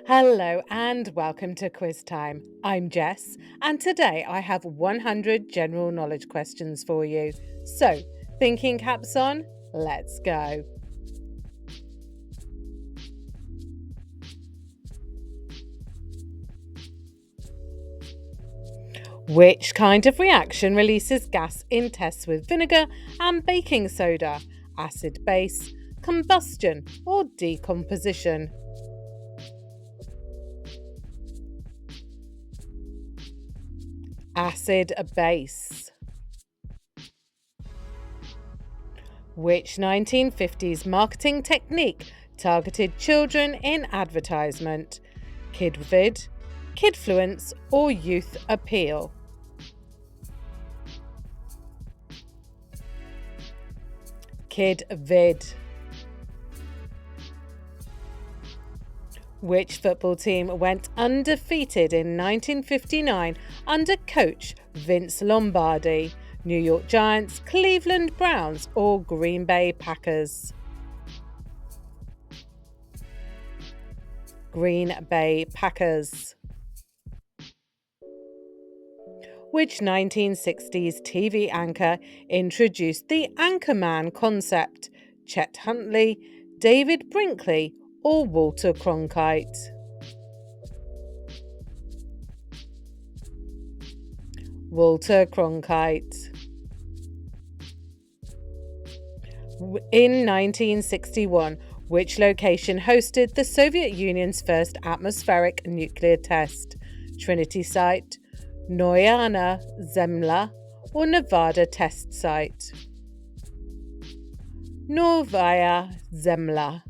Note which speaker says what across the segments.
Speaker 1: Hello and welcome to Quiz Time. I'm Jess, and today I have 100 general knowledge questions for you. So, thinking caps on? Let's go. Which kind of reaction releases gas in tests with vinegar and baking soda? Acid base, combustion, or decomposition? Acid base. Which 1950s marketing technique targeted children in advertisement? Kidvid, Kidfluence, or Youth Appeal? Kidvid. Which football team went undefeated in 1959 under coach Vince Lombardi? New York Giants, Cleveland Browns, or Green Bay Packers? Green Bay Packers. Which 1960s TV anchor introduced the Anchorman concept? Chet Huntley, David Brinkley, or Walter Cronkite? Walter Cronkite. In 1961, which location hosted the Soviet Union's first atmospheric nuclear test? Trinity Site, Noyana Zemlya, or Nevada Test Site? Novaya Zemlya.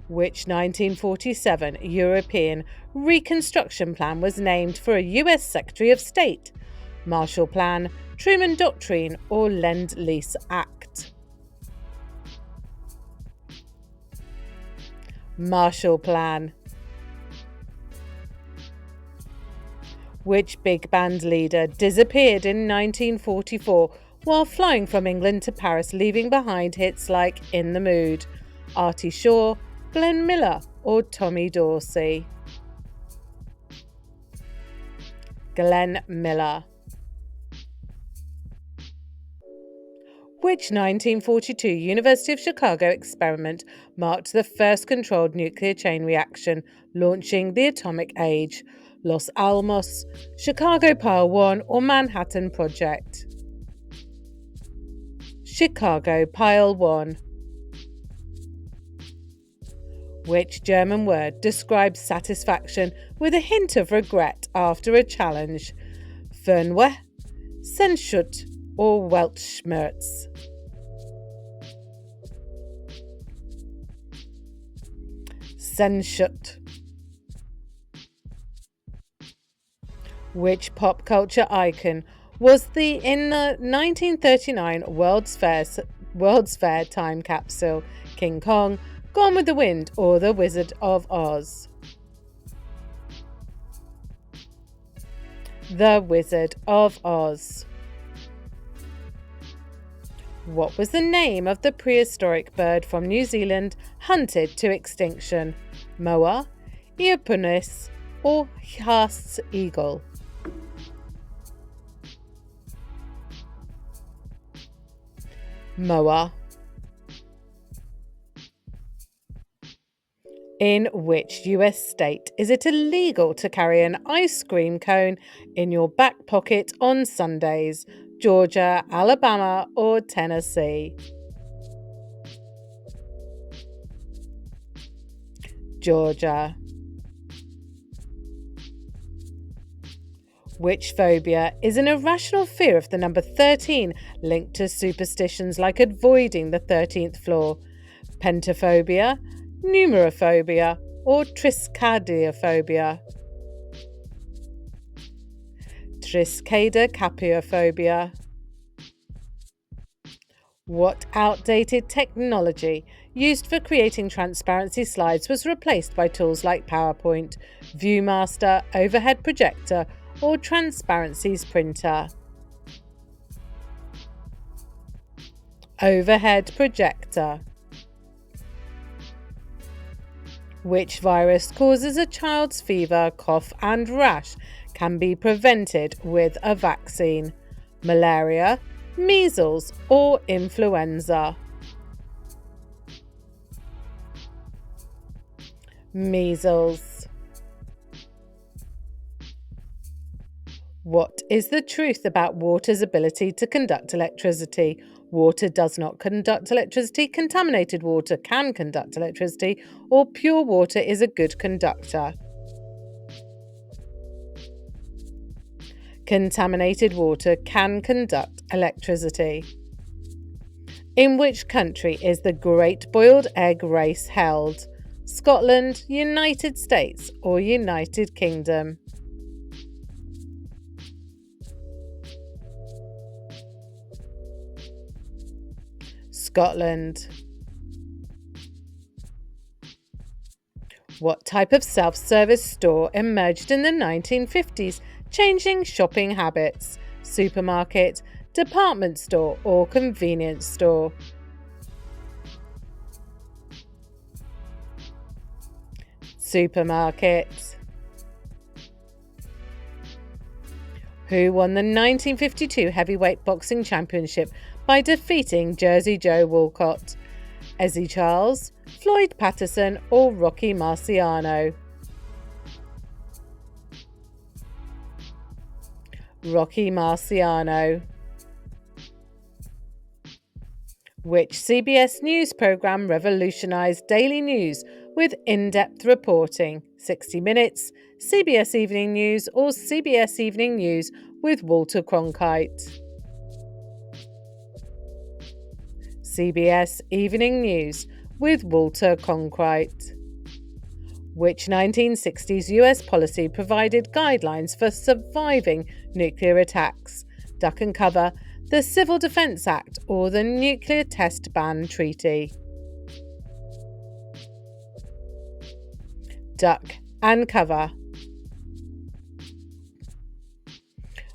Speaker 1: Which 1947 European Reconstruction Plan was named for a US Secretary of State? Marshall Plan, Truman Doctrine, or Lend-Lease Act? Marshall Plan. Which big band leader disappeared in 1944 while flying from England to Paris, leaving behind hits like In the Mood? Artie Shaw, Glenn Miller, or Tommy Dorsey? Glenn Miller. Which 1942 University of Chicago experiment marked the first controlled nuclear chain reaction, launching the atomic age? Los Alamos, Chicago Pile 1, or Manhattan Project? Chicago Pile 1. Which German word describes satisfaction with a hint of regret after a challenge? Fernweh, Senschut, or Weltschmerz? Senschut. Which pop culture icon was in the 1939 World's Fair time capsule? King Kong, Gone with the Wind, or The Wizard of Oz? The Wizard of Oz. What was the name of the prehistoric bird from New Zealand hunted to extinction? Moa, Eopunus, or Haast's eagle? Moa. In which US state is it illegal to carry an ice cream cone in your back pocket on Sundays? Georgia, Alabama, or Tennessee? Georgia. Which phobia is an irrational fear of the number 13 linked to superstitions like avoiding the 13th floor? Pentaphobia, numerophobia, or triskaidekaphobia? Triskaidekaphobia. What outdated technology used for creating transparency slides was replaced by tools like PowerPoint, ViewMaster, overhead projector, or transparencies printer? Overhead projector. Which virus causes a child's fever, cough, and rash can be prevented with a vaccine? Malaria, measles, or influenza? Measles. What is the truth about water's ability to conduct electricity? Water does not conduct electricity, contaminated water can conduct electricity, or pure water is a good conductor. Contaminated water can conduct electricity. In which country is the Great Boiled Egg Race held? Scotland, United States, or United Kingdom? Scotland. What type of self-service store emerged in the 1950s, changing shopping habits? Supermarket, department store, or convenience store? Supermarket. Who won the 1952 Heavyweight Boxing Championship by defeating Jersey Joe Walcott? Eddie Charles, Floyd Patterson, or Rocky Marciano? Rocky Marciano. Which CBS News program revolutionized daily news with in-depth reporting? 60 Minutes, CBS Evening News, or CBS Evening News with Walter Cronkite? CBS Evening News with Walter Cronkite. Which 1960s US policy provided guidelines for surviving nuclear attacks? Duck and Cover, the Civil Defense Act, or the Nuclear Test Ban Treaty? Duck and Cover.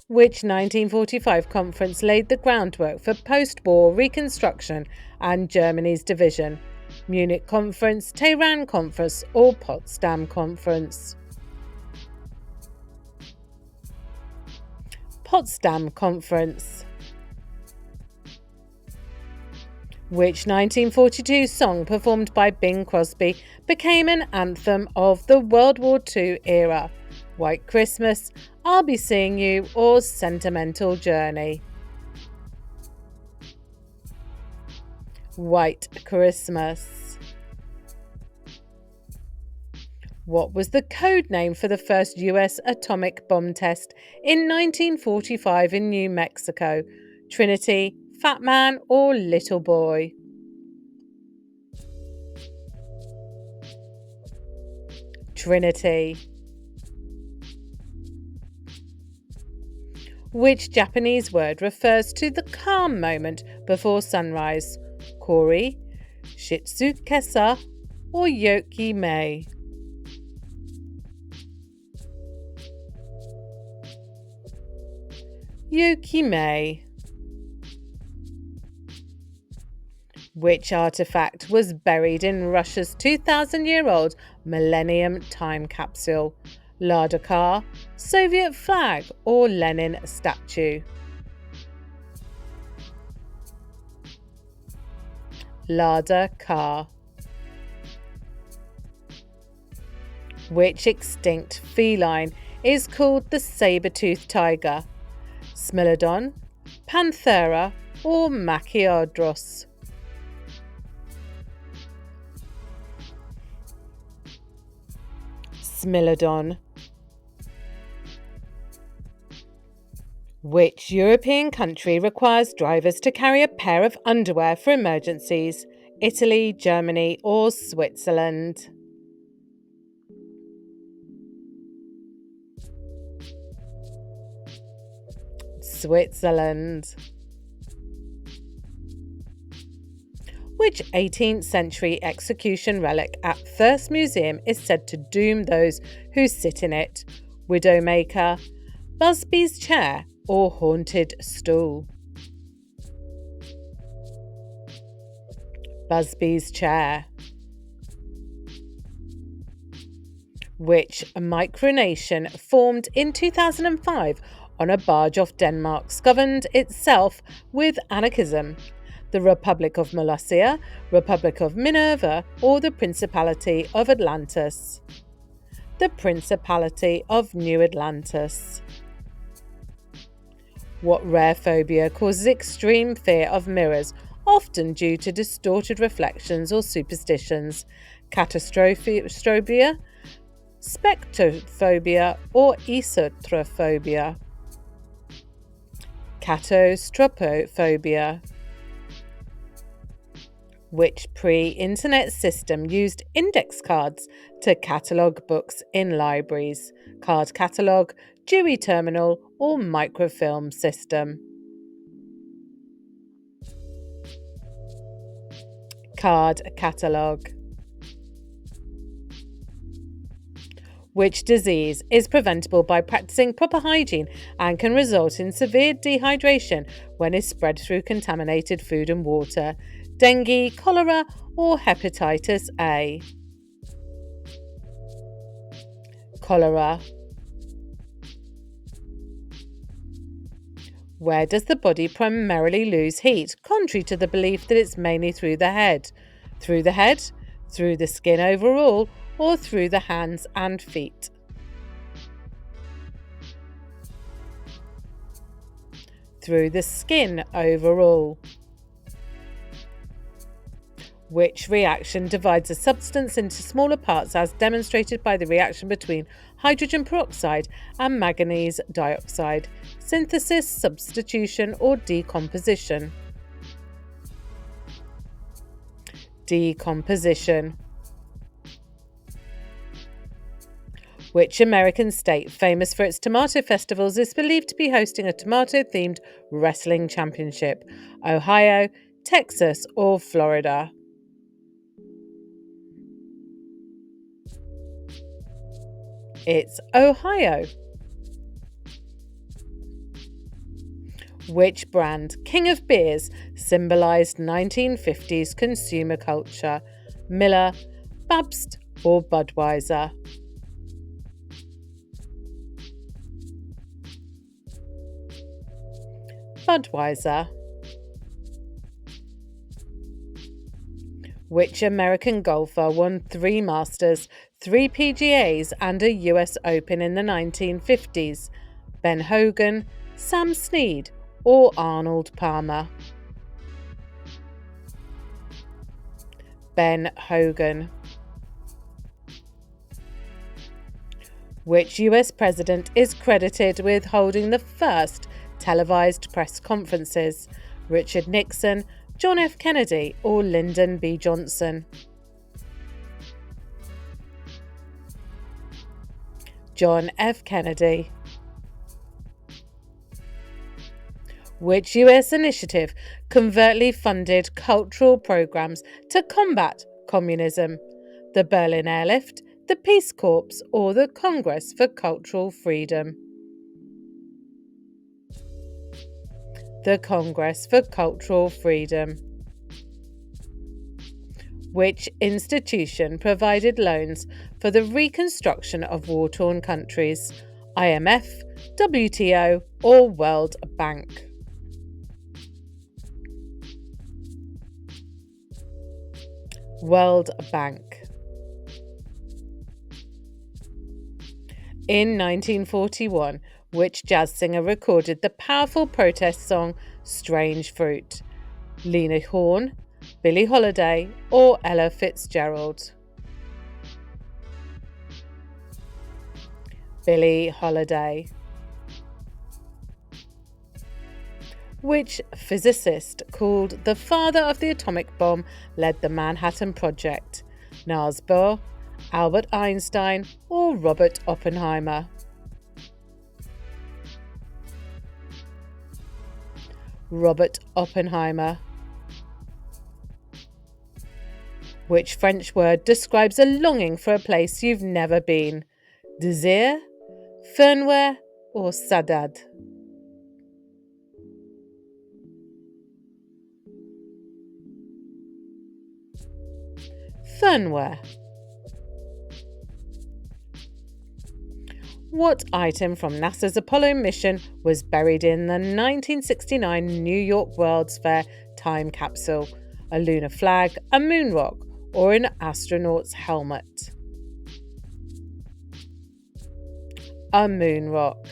Speaker 1: Which 1945 conference laid the groundwork for post-war reconstruction and Germany's division? Munich Conference, Tehran Conference, or Potsdam Conference? Potsdam Conference. Which 1942 song performed by Bing Crosby became an anthem of the World War II era? White Christmas, I'll Be Seeing You, or Sentimental Journey? White Christmas. What was the code name for the first US atomic bomb test in 1945 in New Mexico? Trinity, Fat Man, or Little Boy? Trinity. Which Japanese word refers to the calm moment before sunrise? Kori, Shitsukesa, or Yoki Mei? Yoki Mei. Which artifact was buried in Russia's 2,000-year-old Millennium Time Capsule? Lada car, Soviet flag, or Lenin statue? Lada car. Which extinct feline is called the saber-toothed tiger? Smilodon, Panthera, or Machiodros? Smilodon. Which European country requires drivers to carry a pair of underwear for emergencies? Italy, Germany, or Switzerland? Switzerland. Which 18th century execution relic at Thirst Museum is said to doom those who sit in it? Widowmaker, Busby's chair, or haunted stool? Busby's chair. Which micronation formed in 2005 on a barge off Denmark governed itself with anarchism? The Republic of Molossia, Republic of Minerva, or the Principality of Atlantis? The Principality of New Atlantis. What rare phobia causes extreme fear of mirrors, often due to distorted reflections or superstitions? Catastrophia, spectrophobia, or esotrophobia? Catastrophobia. Which pre-internet system used index cards to catalogue books in libraries? Card catalogue, Dewey Terminal, or microfilm system? Card catalogue. Which disease is preventable by practicing proper hygiene and can result in severe dehydration when is spread through contaminated food and water? Dengue, cholera, or hepatitis A? Cholera. Where does the body primarily lose heat, contrary to the belief that it's mainly through the head? Through the head, through the skin overall, or through the hands and feet? Through the skin overall. Which reaction divides a substance into smaller parts as demonstrated by the reaction between hydrogen peroxide and manganese dioxide? Synthesis, substitution, or decomposition? Decomposition. Which American state, famous for its tomato festivals, is believed to be hosting a tomato-themed wrestling championship? Ohio, Texas, or Florida? It's Ohio. Which brand, King of Beers, symbolised 1950s consumer culture? Miller, Pabst, or Budweiser? Budweiser. Which American golfer won 3 Masters, 3 PGAs, and a US Open in the 1950s? Ben Hogan, Sam Snead, or Arnold Palmer? Ben Hogan. Which US president is credited with holding the first televised press conferences? Richard Nixon, John F. Kennedy, or Lyndon B. Johnson? John F. Kennedy. Which US initiative covertly funded cultural programs to combat communism? The Berlin Airlift, the Peace Corps, or the Congress for Cultural Freedom? The Congress for Cultural Freedom. Which institution provided loans for the reconstruction of war-torn countries? IMF, WTO, or World Bank? World Bank. In 1941, which jazz singer recorded the powerful protest song Strange Fruit? Lena Horne, Billie Holiday, or Ella Fitzgerald? Billie Holiday. Which physicist, called the father of the atomic bomb, led the Manhattan Project? Niels Bohr, Albert Einstein, or Robert Oppenheimer? Robert Oppenheimer. Which French word describes a longing for a place you've never been? Désir, firmware, or saudade? Firmware. What item from NASA's Apollo mission was buried in the 1969 New York World's Fair time capsule? A lunar flag, a moon rock, or an astronaut's helmet? A moon rock.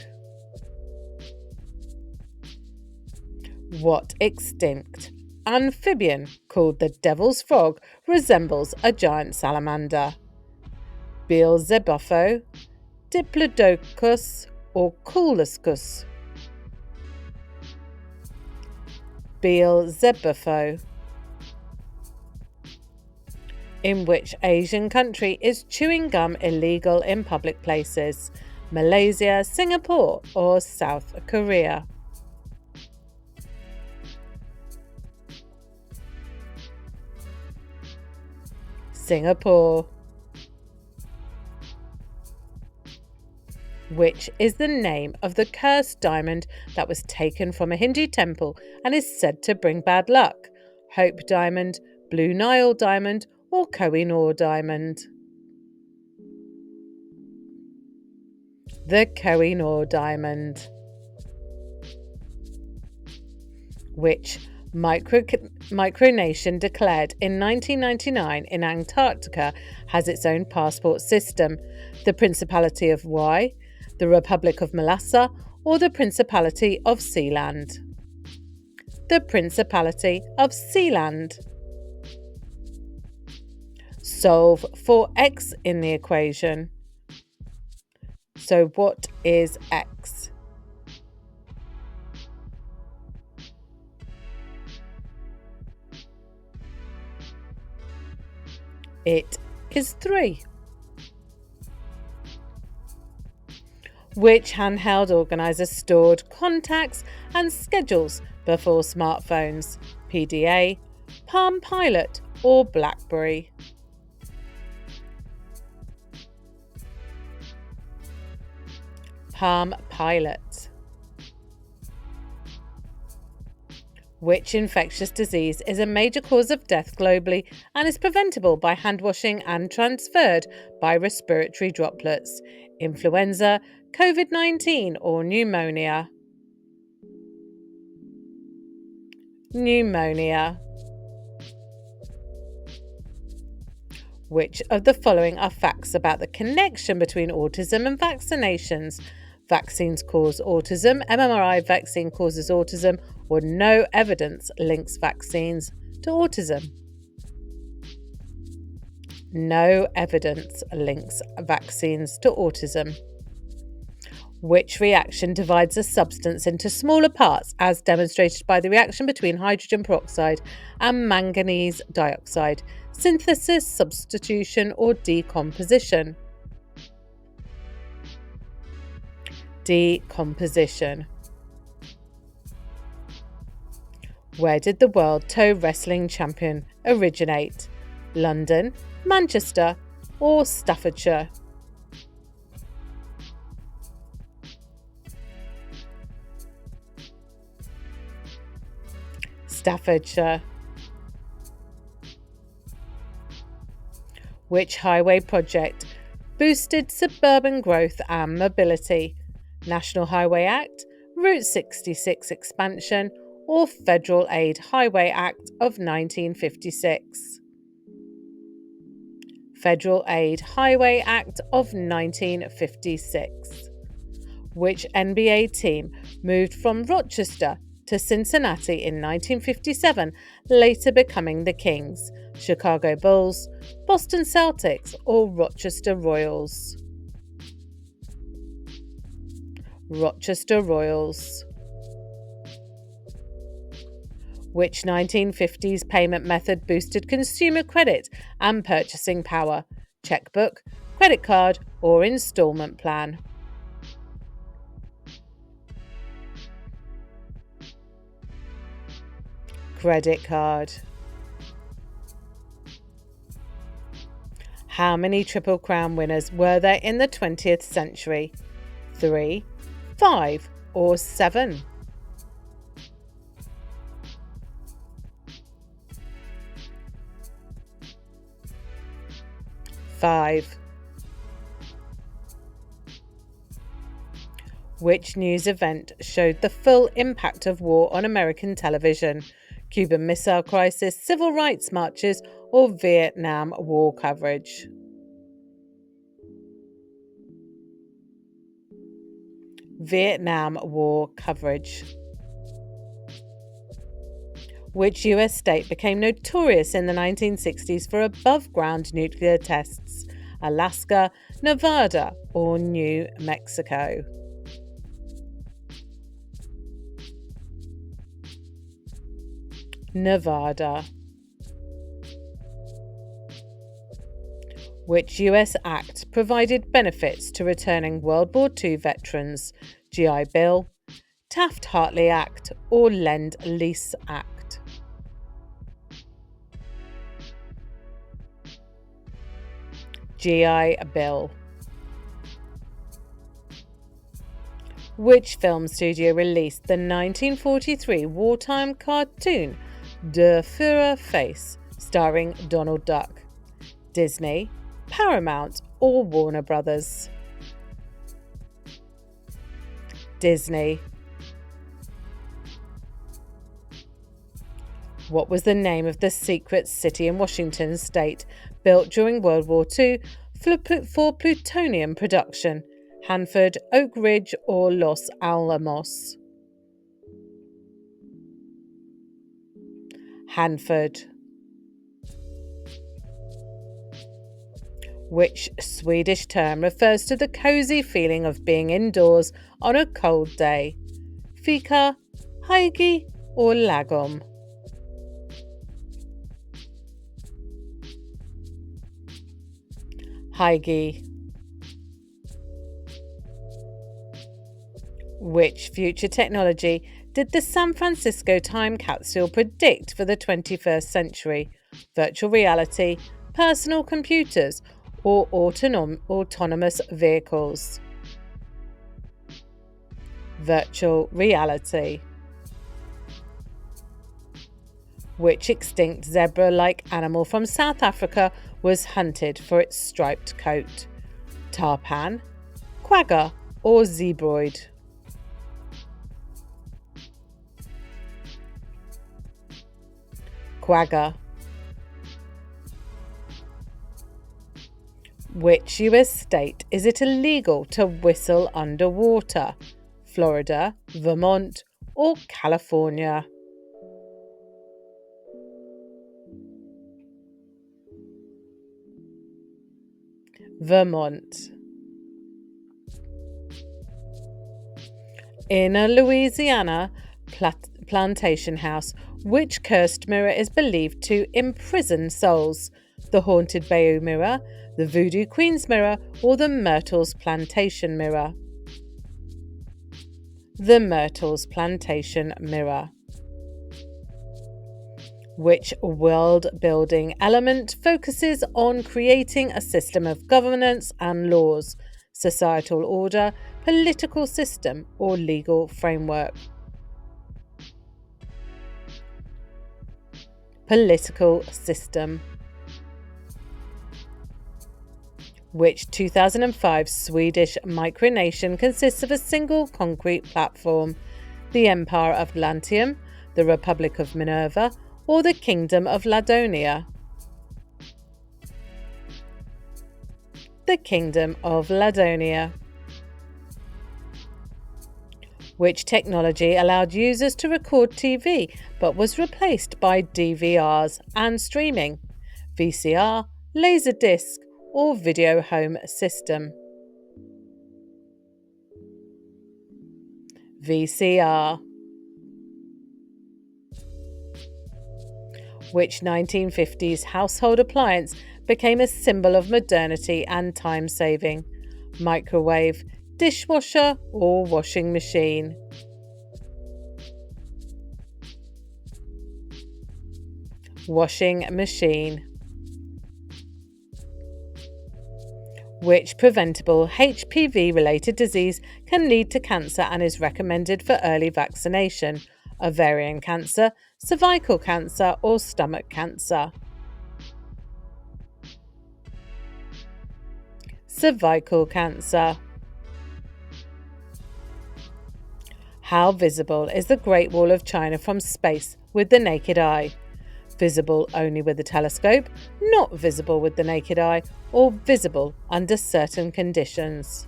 Speaker 1: What extinct amphibian called the Devil's Frog resembles a giant salamander? Beelzebufo, Diplodocus, or Cooluscus? Beelzebufo. In which Asian country is chewing gum illegal in public places? Malaysia, Singapore, or South Korea? Singapore. Which is the name of the cursed diamond that was taken from a Hindu temple and is said to bring bad luck? Hope diamond, Blue Nile diamond, or Koh-i-Noor diamond? The Koh-i-Noor diamond. Which micronation declared in 1999 in Antarctica has its own passport system? The Principality of Y, the Republic of Malassa, or the Principality of Sealand? The Principality of Sealand. Solve for x in the equation. So what is x? It is 3. Which handheld organizer stored contacts and schedules before smartphones? PDA, Palm Pilot, or BlackBerry? Palm Pilot. Which infectious disease is a major cause of death globally and is preventable by hand washing and transferred by respiratory droplets? Influenza, COVID-19, or pneumonia? Pneumonia. Which of the following are facts about the connection between autism and vaccinations? Vaccines cause autism, MMR vaccine causes autism, or no evidence links vaccines to autism? No evidence links vaccines to autism. Which reaction divides a substance into smaller parts as demonstrated by the reaction between hydrogen peroxide and manganese dioxide? Synthesis, substitution, or decomposition? Decomposition. Where did the World Toe Wrestling Champion originate? London, Manchester, or Staffordshire? Staffordshire. Which highway project boosted suburban growth and mobility? National Highway Act, Route 66 expansion, or Federal Aid Highway Act of 1956? Federal Aid Highway Act of 1956. Which NBA team moved from Rochester to Cincinnati in 1957, later becoming the Kings? Chicago Bulls, Boston Celtics, or Rochester Royals? Rochester Royals. Which 1950s payment method boosted consumer credit and purchasing power? Checkbook, credit card, or installment plan? Credit card. How many Triple Crown winners were there in the 20th century? 3, 5, or 7? 5. Which news event showed the full impact of war on American television? Cuban Missile Crisis, civil rights marches, or Vietnam War coverage? Vietnam War coverage. Which US state became notorious in the 1960s for above-ground nuclear tests? Alaska, Nevada, or New Mexico? Nevada. Which US act provided benefits to returning World War II veterans? GI Bill, Taft-Hartley Act, or Lend-Lease Act? GI Bill. Which film studio released the 1943 wartime cartoon Der Führer Face, starring Donald Duck? Disney, Paramount, or Warner Brothers? Disney. What was the name of the secret city in Washington state built during World War II for plutonium production? Hanford, Oak Ridge, or Los Alamos? Hanford. Which Swedish term refers to the cosy feeling of being indoors on a cold day? Fika, Haigi, or lagom? Haigi. Which future technology did the San Francisco time capsule predict for the 21st century? Virtual reality, personal computers, or autonomous vehicles? Virtual reality. Which extinct zebra-like animal from South Africa was hunted for its striped coat? Tarpan, quagga, or zebroid? Quagga. Which US state is it illegal to whistle underwater? Florida, Vermont, or California? Vermont. In a Louisiana plantation house, which cursed mirror is believed to imprison souls? The Haunted Bayou Mirror, the Voodoo Queen's Mirror, or the Myrtles Plantation Mirror? The Myrtles Plantation Mirror. Which world-building element focuses on creating a system of governance and laws? Societal order, political system, or legal framework? Political system. Which 2005 Swedish micronation consists of a single concrete platform? The Empire of Atlantium, the Republic of Minerva, or the Kingdom of Ladonia? The Kingdom of Ladonia. Which technology allowed users to record TV but was replaced by DVRs and streaming? VCR, Laserdisc, or Video Home System? VCR. Which 1950s household appliance became a symbol of modernity and time saving? Microwave, dishwasher, or washing machine? Washing machine. Which preventable HPV-related disease can lead to cancer and is recommended for early vaccination? Ovarian cancer, cervical cancer, or stomach cancer? Cervical cancer. How visible is the Great Wall of China from space with the naked eye? Visible only with a telescope, not visible with the naked eye, or visible under certain conditions.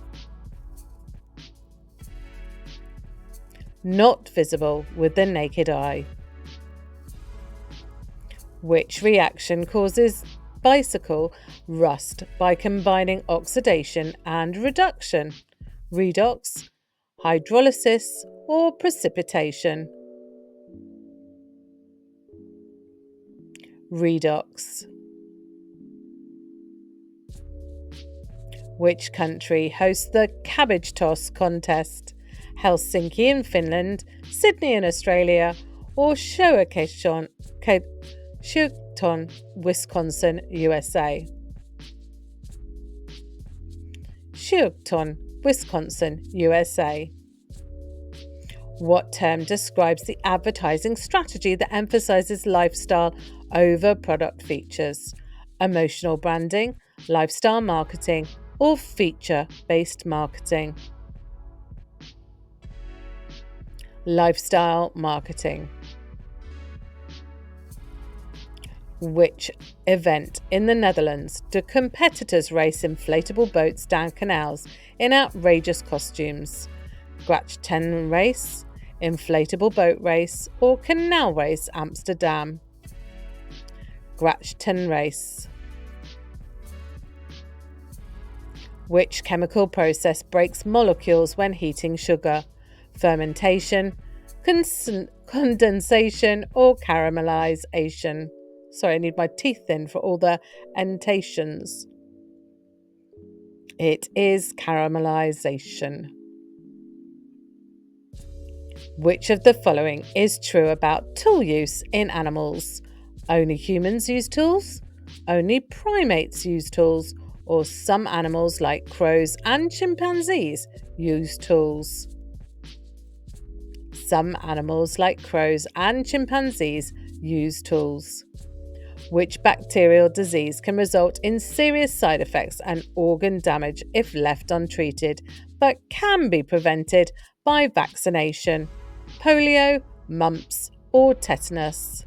Speaker 1: Not visible with the naked eye. Which reaction causes bicycle rust by combining oxidation and reduction? Redox, hydrolysis, or precipitation? Redox. Which country hosts the cabbage toss contest? Helsinki in Finland, Sydney in Australia, or Shoreton, Wisconsin, USA? Shoreton, Wisconsin, USA. What term describes the advertising strategy that emphasizes lifestyle over product features? Emotional branding, lifestyle marketing, or feature-based marketing? Lifestyle marketing. Which event in the Netherlands do competitors race inflatable boats down canals in outrageous costumes? Grach 10 race, inflatable boat race, or canal race Amsterdam? Grach 10 race. Which chemical process breaks molecules when heating sugar? Fermentation, condensation, or caramelization? Sorry, I need my teeth in for all the entations. It is caramelization. Which of the following is true about tool use in animals? Only humans use tools? Only primates use tools? Or some animals like crows and chimpanzees use tools? Some animals like crows and chimpanzees use tools. Which bacterial disease can result in serious side effects and organ damage if left untreated, but can be prevented by vaccination? Polio, mumps, or tetanus?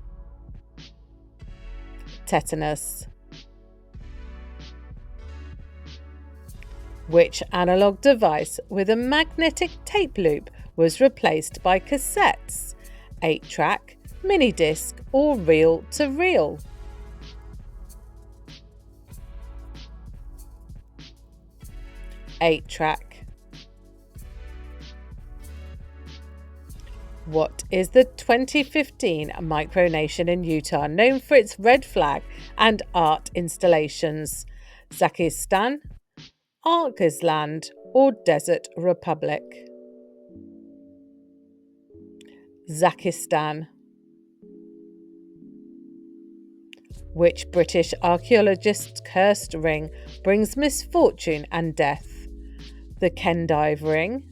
Speaker 1: Tetanus. Which analog device with a magnetic tape loop was replaced by cassettes? 8-track, mini disc, or reel-to-reel? 8-track. What is the 2015 micronation in Utah known for its red flag and art installations? Zakistan, Kyrgyzland, or Desert Republic? Zakistan. Which British archaeologist's cursed ring brings misfortune and death? The Kendive ring,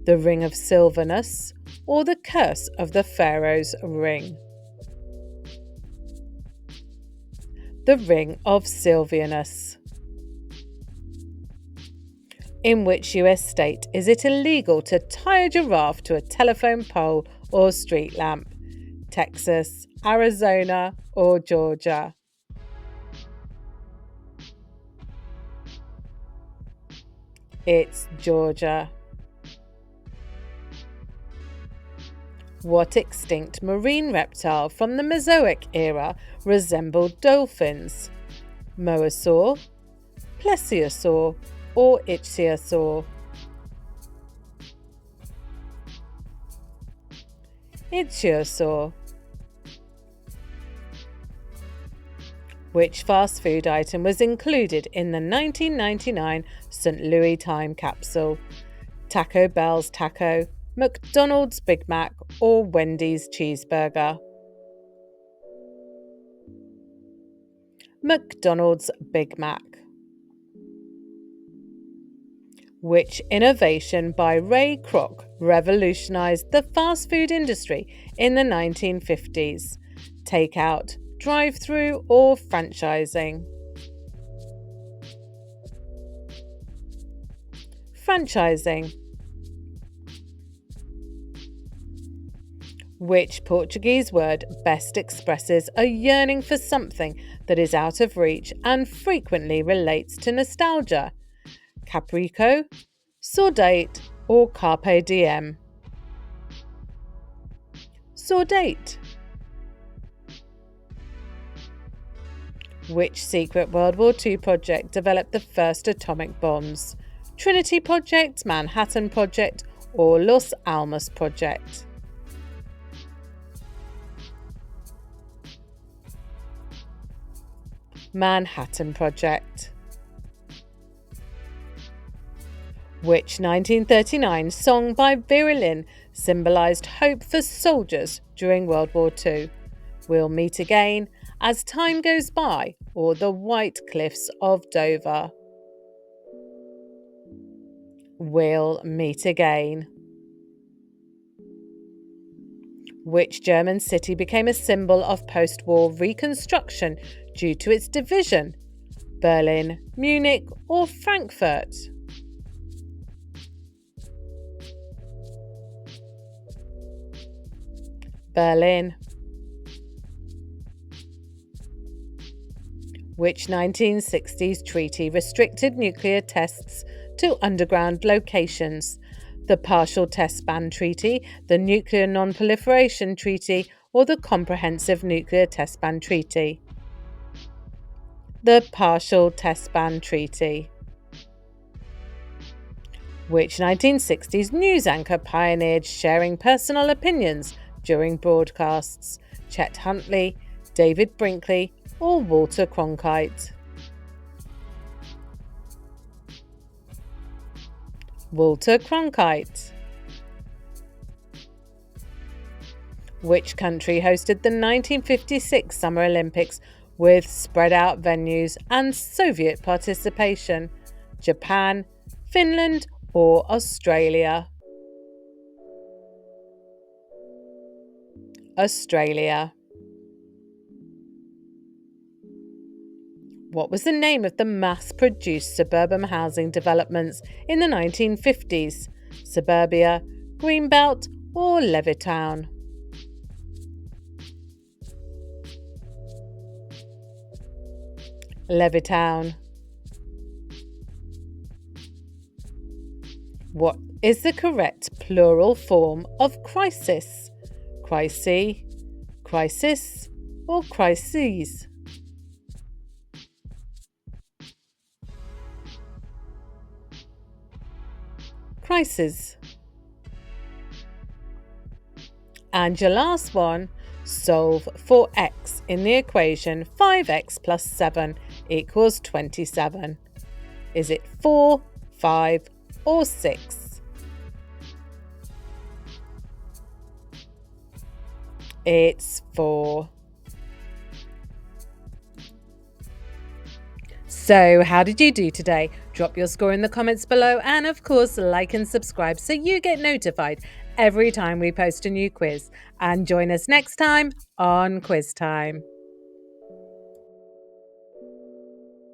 Speaker 1: the Ring of Silvanus, or the Curse of the Pharaoh's ring? The Ring of Silvanus. In which US state is it illegal to tie a giraffe to a telephone pole or street lamp? Texas, Arizona, or Georgia? It's Georgia. What extinct marine reptile from the Mesozoic era resembled dolphins? Mosasaur, plesiosaur, or ichthyosaur? Ichthyosaur. Which fast food item was included in the 1999 St. Louis time capsule? Taco Bell's taco, McDonald's Big Mac, or Wendy's cheeseburger? McDonald's Big Mac. Which innovation by Ray Kroc revolutionized the fast food industry in the 1950s? Takeout, drive-through, or franchising? Franchising. Which Portuguese word best expresses a yearning for something that is out of reach and frequently relates to nostalgia? Caprico, saudade, or carpe diem? Saudade. Which secret World War II project developed the first atomic bombs? Trinity Project, Manhattan Project, or Los Alamos Project? Manhattan Project. Which 1939 song by Vera Lynn symbolised hope for soldiers during World War II? We'll Meet Again, As Time Goes By, or The White Cliffs of Dover? We'll Meet Again. Which German city became a symbol of post-war reconstruction due to its division? Berlin, Munich, or Frankfurt? Berlin. Which 1960s treaty restricted nuclear tests to underground locations? The Partial Test Ban Treaty, the Nuclear Non-Proliferation Treaty, or the Comprehensive Nuclear Test Ban Treaty? The Partial Test Ban Treaty. Which 1960s news anchor pioneered sharing personal opinions during broadcasts? Chet Huntley, David Brinkley, or Walter Cronkite? Walter Cronkite. Which country hosted the 1956 Summer Olympics with spread out venues and Soviet participation? Japan, Finland, or Australia? Australia. What was the name of the mass-produced suburban housing developments in the 1950s? Suburbia, Greenbelt, or Levittown? Levittown. What is the correct plural form of crisis? Crisis, crisis, or crises? Crisis. And your last one, solve for x in the equation 5x plus 7 equals 27. Is it 4, 5, or 6? It's 4. So, how did you do today? Drop your score in the comments below and, of course, like and subscribe so you get notified every time we post a new quiz. And join us next time on Quiz Time.